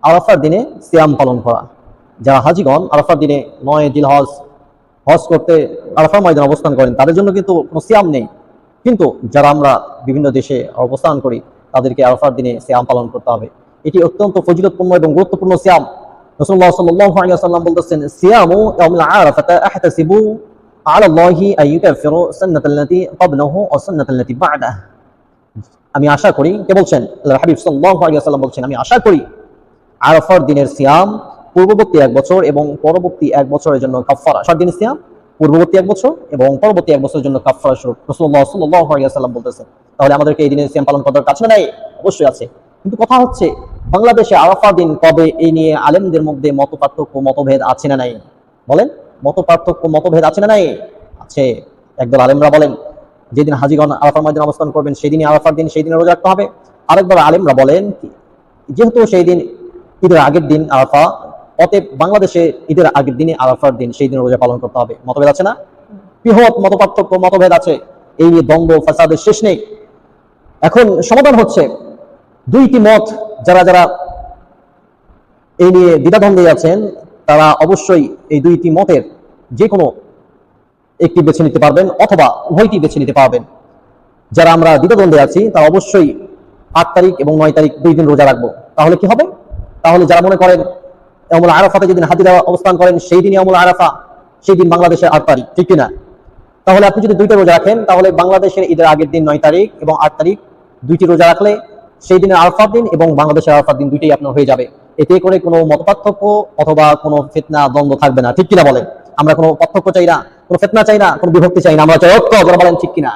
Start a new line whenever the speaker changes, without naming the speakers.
আরাফার দিনে সিয়াম পালন করা। যারা হাজিগণ আরাফার দিনে 9 জিলহজ হজ করতে আরাফার ময়দানে অবস্থান করেন, তাদের জন্য কিন্তু কোনো সিয়াম নেই। কিন্তু যারা আমরা বিভিন্ন দেশে অবস্থান করি, তাদেরকে আরাফার দিনে সিয়াম পালন করতে হবে। এটি অত্যন্ত ফজিলতপূর্ণ এবং গুরুত্বপূর্ণ সিয়াম। রাসূলুল্লাহ সাল্লাল্লাহু আলাইহি ওয়াসাল্লাম বলতেছেন, সিয়ামু ইয়াউমিল আরাফাতা আহতাসিবু আলা আল্লাহি আইয়ুকাফিরু সান্নাতাল্লাতী ক্বাবলাহু ওয়া সান্নাতাল্লাতী বা'দাহু। আমি আশা করি, কে বলছেন? আল্লাহর হাবিব সাল্লাল্লাহু আলাইহি ওয়াসাল্লাম বলছেন, আমি আশা করি আরাফার দিনের সিয়াম পূর্ববর্তী 1 বছর এবং পরবর্তী 1 বছরের জন্য কাফফারা। আরাফার দিনের সিয়াম পূর্ববর্তী 1 বছর এবং পরবর্তী 1 বছরের জন্য কাফফারা স্বরূপ রাসূলুল্লাহ সাল্লাল্লাহু আলাইহি ওয়াসাল্লাম বলতেছেন। তাহলে আমাদেরকে এই দিনের সিয়াম পালন করার কাছে নাই? অবশ্যই আছে। কিন্তু কথা হচ্ছে, বাংলাদেশে আরাফার দিন কবে, এই নিয়ে আলেমদের মধ্যে মতপার্থক্য, মতভেদ আছে না নাই? বলেন, মতপার্থক্য, মতভেদ আছে না নাই? আছে। একদল আলেমরা বলেন যেদিন হাজিগণ আরাফার ময়দানে অবস্থান করবেন সেদিনই আরাফার দিন, সেই দিনে রোজা রাখতে হবে। আরেকবার আলেমরা বলেন যেহেতু সেই দিন ঈদের আগের দিন আরাফা, অতএব বাংলাদেশে ঈদের আগের দিনে আরাফার দিন, সেই দিন রোজা পালন করতে হবে। মতভেদ আছে না? বৃহৎ মতপার্থক্য, মতভেদ আছে। এই নিয়ে দ্বন্দ্ব ফাসাদের শেষ নেই। এখন সমাধান হচ্ছে, 2টি মত যারা যারা এই নিয়ে দ্বিধাদ্বন্দ্বে আছেন, তারা অবশ্যই এই 2টি মতের যে কোনো একটি বেছে নিতে পারবেন অথবা উভয়টি বেছে নিতে পারবেন। যারা আমরা দ্বিধাদ্বন্দ্বে আছি তারা অবশ্যই 8 তারিখ এবং 9 তারিখ 2 দিন রোজা রাখবো। তাহলে কি হবে? তাহলে যারা মনে করেন ইয়াউমুল আরাফাতে যেদিন হাজিরা অবস্থান করেন সেই দিন ইয়াউমুল আরাফা, সেই দিন বাংলাদেশের 8 তারিখ, ঠিক কিনা? তাহলে আপনি যদি 2টা রোজা রাখেন, তাহলে বাংলাদেশের ঈদের আগের দিন 9 তারিখ এবং 8 তারিখ 2টি রোজা রাখলে সেই দিনের আরাফার দিন এবং বাংলাদেশের আরাফার দিন 2টাই আপনার হয়ে যাবে। এতে করে কোনো মতপার্থক্য অথবা কোনো ফিতনা দ্বন্দ্ব থাকবে না, ঠিক কিনা বলেন? আমরা কোনো পার্থক্য চাই না, কোনো ফিতনা চাই না, কোনো বিভক্তি চাই না, আমরা চাই ঐক্য। যারা বলেন ঠিক কিনা?